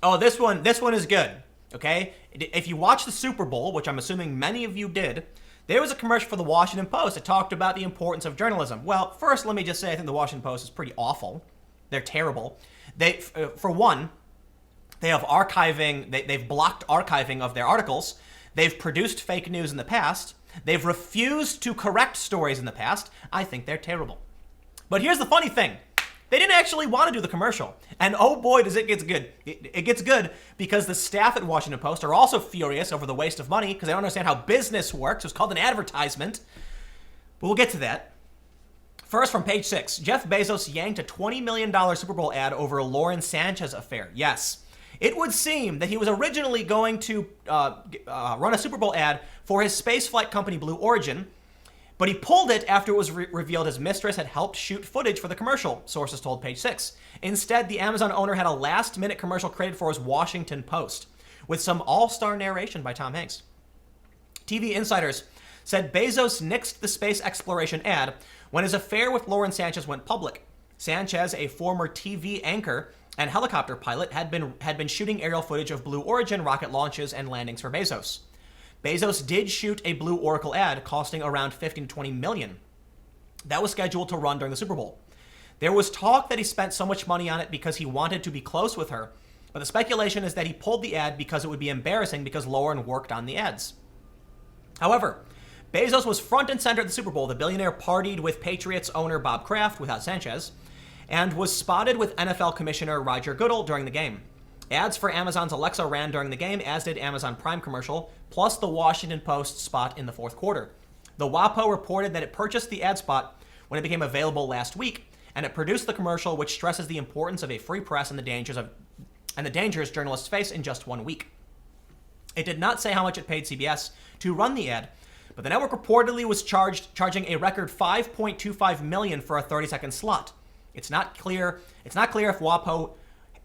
Oh, this one is good. Okay? If you watch the Super Bowl, which I'm assuming many of you did, there was a commercial for the Washington Post that talked about the importance of journalism. Well, first, let me just say I think the Washington Post is pretty awful. They're terrible. For one, they have they've blocked archiving of their articles. They've produced fake news in the past. They've refused to correct stories in the past. I think they're terrible. But here's the funny thing. They didn't actually want to do the commercial. And oh boy, does it get good. It gets good because the staff at Washington Post are also furious over the waste of money because they don't understand how business works. It's called an advertisement. But we'll get to that. First, from page 6, Jeff Bezos yanked a $20 million Super Bowl ad over Lauren Sanchez affair. Yes. It would seem that he was originally going to run a Super Bowl ad for his spaceflight company Blue Origin, but he pulled it after it was revealed his mistress had helped shoot footage for the commercial, sources told Page 6. Instead, the Amazon owner had a last-minute commercial created for his Washington Post, with some all-star narration by Tom Hanks. TV insiders said Bezos nixed the space exploration ad when his affair with Lauren Sanchez went public. Sanchez, a former TV anchor and helicopter pilot, had been shooting aerial footage of Blue Origin rocket launches and landings for Bezos. Bezos did shoot a Blue Oracle ad costing around $15 to $20 million. That was scheduled to run during the Super Bowl. There was talk that he spent so much money on it because he wanted to be close with her, but the speculation is that he pulled the ad because it would be embarrassing because Lauren worked on the ads. However, Bezos was front and center at the Super Bowl. The billionaire partied with Patriots owner Bob Kraft without Sanchez, and was spotted with NFL Commissioner Roger Goodell during the game. Ads for Amazon's Alexa ran during the game, as did Amazon Prime commercial, plus the Washington Post spot in the fourth quarter. The WaPo reported that it purchased the ad spot when it became available last week, and it produced the commercial, which stresses the importance of a free press and the dangers journalists face in just 1 week. It did not say how much it paid CBS to run the ad, but the network reportedly was charging a record $5.25 million for a 30-second slot. It's not clear if the WaPo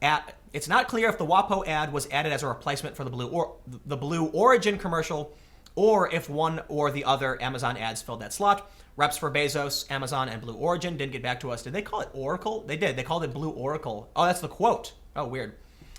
ad was added as a replacement for the Blue Origin commercial, or if one or the other Amazon ads filled that slot. Reps for Bezos, Amazon, and Blue Origin didn't get back to us. Did they call it Oracle? They did. They called it Blue Oracle. Oh, that's the quote. Oh, weird.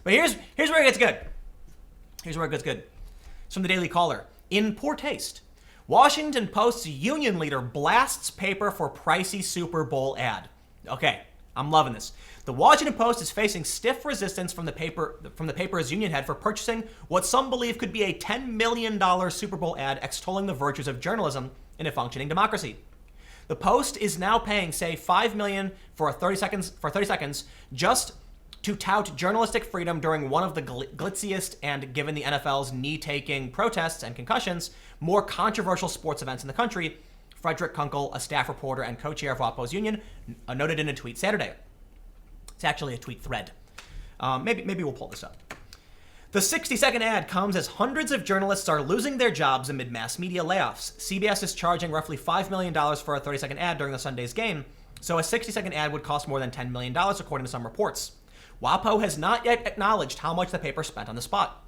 But here's where it gets good. Here's where it gets good. It's from the Daily Caller. In poor taste, Washington Post's union leader blasts paper for pricey Super Bowl ad. Okay, I'm loving this. The Washington Post is facing stiff resistance from the paper's union head for purchasing what some believe could be a $10 million Super Bowl ad extolling the virtues of journalism in a functioning democracy. The Post is now paying, say, $5 million for 30 seconds just to tout journalistic freedom during one of the glitziest and, given the NFL's knee-taking protests and concussions, more controversial sports events in the country. Frederick Kunkel, a staff reporter and co-chair of WaPo's union, noted in a tweet Saturday. It's actually a tweet thread. Maybe we'll pull this up. The 60-second ad comes as hundreds of journalists are losing their jobs amid mass media layoffs. CBS is charging roughly $5 million for a 30-second ad during the Sunday's game, so a 60-second ad would cost more than $10 million, according to some reports. WaPo has not yet acknowledged how much the paper spent on the spot.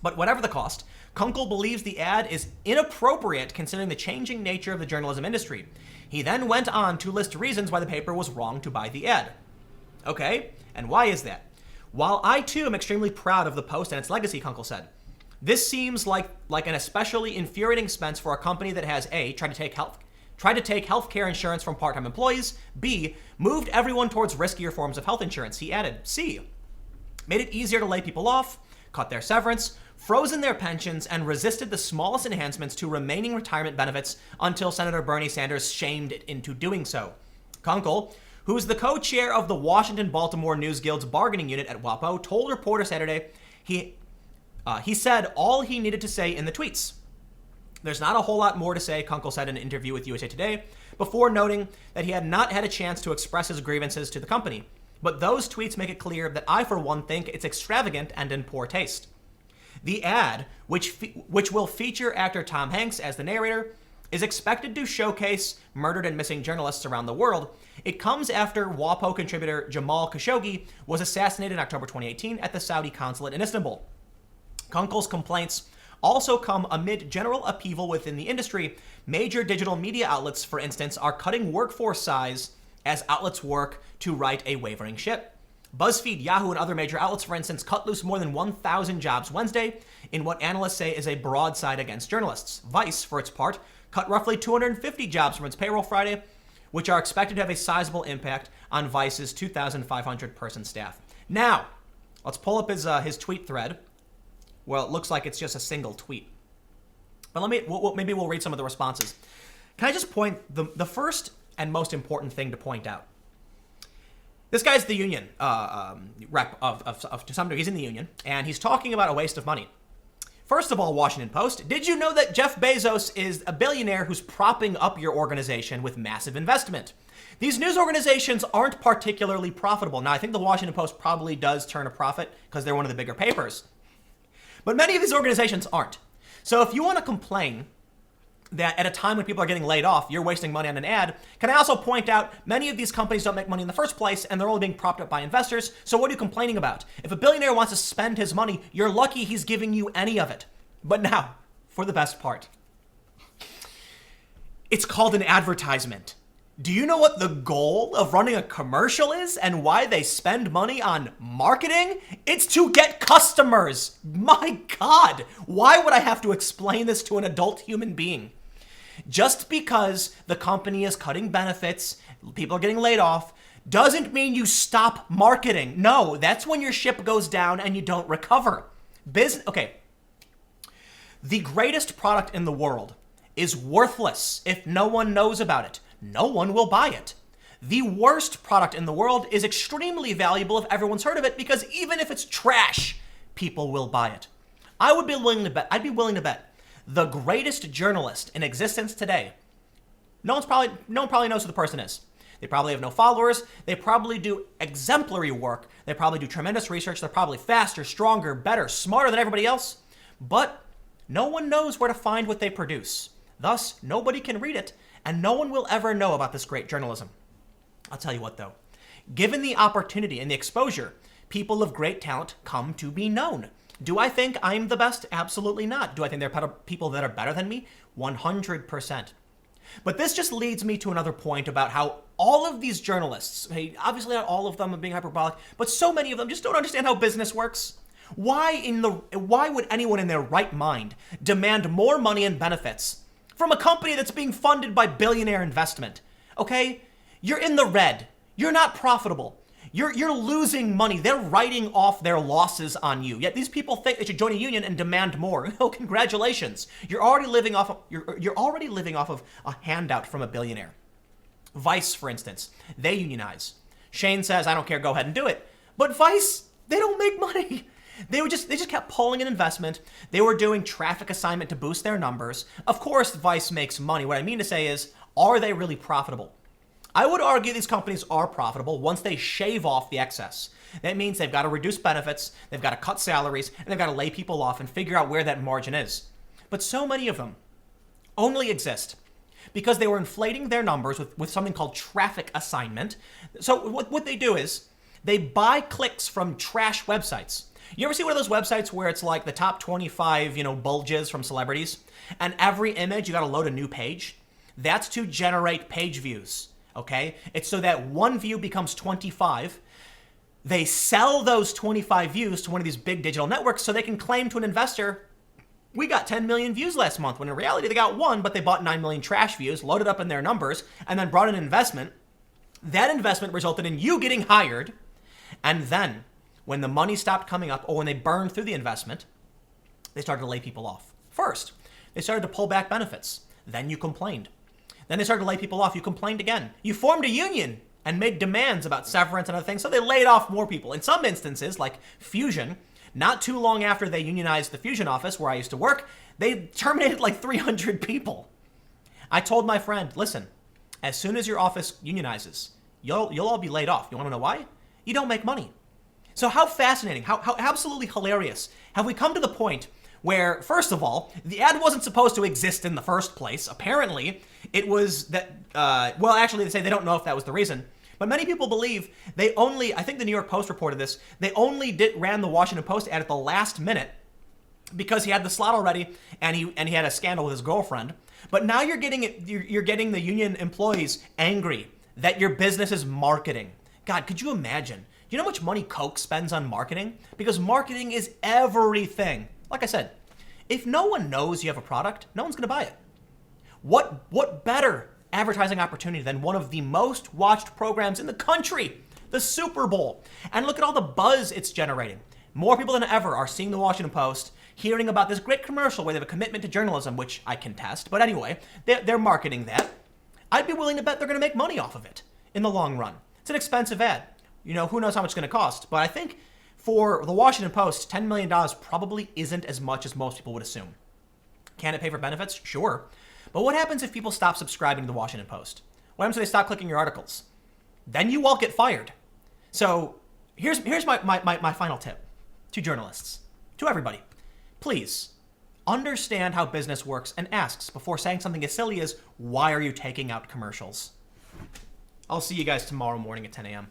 But whatever the cost, Kunkel believes the ad is inappropriate considering the changing nature of the journalism industry. He then went on to list reasons why the paper was wrong to buy the ad. Okay, and why is that? While I too am extremely proud of the Post and its legacy, Kunkel said, this seems like an especially infuriating expense for a company that has A, tried to take healthcare insurance from part-time employees, B, moved everyone towards riskier forms of health insurance. He added, C, made it easier to lay people off, cut their severance, frozen their pensions, and resisted the smallest enhancements to remaining retirement benefits until Senator Bernie Sanders shamed it into doing so. Kunkel, who is the co-chair of the Washington-Baltimore News Guild's bargaining unit at WaPo, told reporters Saturday he said all he needed to say in the tweets. There's not a whole lot more to say, Kunkel said in an interview with USA Today, before noting that he had not had a chance to express his grievances to the company. But those tweets make it clear that I, for one, think it's extravagant and in poor taste. The ad, which will feature actor Tom Hanks as the narrator, is expected to showcase murdered and missing journalists around the world. It comes after WaPo contributor Jamal Khashoggi was assassinated in October 2018 at the Saudi consulate in Istanbul. Kunkel's complaints also come amid general upheaval within the industry. Major digital media outlets, for instance, are cutting workforce size as outlets work to right a wavering ship. BuzzFeed, Yahoo, and other major outlets, for instance, cut loose more than 1,000 jobs Wednesday in what analysts say is a broadside against journalists. Vice, for its part, cut roughly 250 jobs from its payroll Friday, which are expected to have a sizable impact on Vice's 2,500-person staff. Now, let's pull up his tweet thread. Well, it looks like it's just a single tweet. But maybe we'll read some of the responses. Can I just point the first and most important thing to point out? This guy's the union rep of to some degree. He's in the union, and he's talking about a waste of money. First of all, Washington Post, did you know that Jeff Bezos is a billionaire who's propping up your organization with massive investment? These news organizations aren't particularly profitable. Now, I think the Washington Post probably does turn a profit because they're one of the bigger papers. But many of these organizations aren't. So if you want to complain that at a time when people are getting laid off, you're wasting money on an ad, can I also point out many of these companies don't make money in the first place and they're only being propped up by investors. So what are you complaining about? If a billionaire wants to spend his money, you're lucky he's giving you any of it. But now, for the best part. It's called an advertisement. Do you know what the goal of running a commercial is and why they spend money on marketing? It's to get customers. My God, why would I have to explain this to an adult human being? Just because the company is cutting benefits, people are getting laid off, doesn't mean you stop marketing. No, that's when your ship goes down and you don't recover. Okay. The greatest product in the world is worthless if no one knows about it. No one will buy it. The worst product in the world is extremely valuable if everyone's heard of it, because even if it's trash, people will buy it. I'd be willing to bet the greatest journalist in existence today, no one probably knows who the person is. They probably have no followers. They probably do exemplary work. They probably do tremendous research. They're probably faster, stronger, better, smarter than everybody else. But no one knows where to find what they produce. Thus, nobody can read it, and no one will ever know about this great journalism. I'll tell you what, though. Given the opportunity and the exposure, people of great talent come to be known. Do I think I'm the best? Absolutely not. Do I think there are people that are better than me? 100%. But this just leads me to another point about how all of these journalists, obviously not all of them are being hyperbolic, but so many of them just don't understand how business works. Why would anyone in their right mind demand more money and benefits from a company that's being funded by billionaire investment? Okay? You're in the red. You're not profitable. You're losing money. They're writing off their losses on you. Yet these people think they should join a union and demand more. Oh, congratulations. You're already living off of a handout from a billionaire. Vice, for instance, they unionize. Shane says, I don't care, go ahead and do it. But Vice, they don't make money. They just kept pulling in investment. They were doing traffic assignment to boost their numbers. Of course, Vice makes money. What I mean to say is, are they really profitable? I would argue these companies are profitable once they shave off the excess. That means they've got to reduce benefits, they've got to cut salaries, and they've got to lay people off and figure out where that margin is. But so many of them only exist because they were inflating their numbers with something called traffic assignment. So what they do is they buy clicks from trash websites. You ever see one of those websites where it's like the top 25, bulges from celebrities, and every image you got to load a new page? That's to generate page views. Okay? It's so that one view becomes 25. They sell those 25 views to one of these big digital networks so they can claim to an investor, we got 10 million views last month, when in reality they got one, but they bought 9 million trash views, loaded up in their numbers, and then brought in investment. That investment resulted in you getting hired, and then when the money stopped coming up, or when they burned through the investment, they started to lay people off. First, they started to pull back benefits. Then you complained. Then they started to lay people off. You complained again. You formed a union and made demands about severance and other things, so they laid off more people. In some instances, like Fusion, not too long after they unionized the Fusion office where I used to work, they terminated like 300 people. I told my friend, listen, as soon as your office unionizes, you'll all be laid off. You want to know why? You don't make money. So how fascinating, how absolutely hilarious have we come to the point where, first of all, the ad wasn't supposed to exist in the first place. Apparently, it was that, actually, they say they don't know if that was the reason. But many people believe I think the New York Post reported this, they only ran the Washington Post ad at the last minute because he had the slot already and he had a scandal with his girlfriend. But now you're getting the union employees angry that your business is marketing. God, could you imagine you know how much money Coke spends on marketing? Because marketing is everything. Like I said, if no one knows you have a product, no one's going to buy it. What better advertising opportunity than one of the most watched programs in the country, the Super Bowl? And look at all the buzz it's generating. More people than ever are seeing the Washington Post, hearing about this great commercial where they have a commitment to journalism, which I contest. But anyway, they're marketing that. I'd be willing to bet they're going to make money off of it in the long run. It's an expensive ad. You know, who knows how much it's going to cost. But I think for the Washington Post, $10 million probably isn't as much as most people would assume. Can it pay for benefits? Sure. But what happens if people stop subscribing to the Washington Post? What happens if they stop clicking your articles? Then you all get fired. So here's my final tip to journalists, to everybody. Please understand how business works and asks before saying something as silly as, why are you taking out commercials? I'll see you guys tomorrow morning at 10 a.m.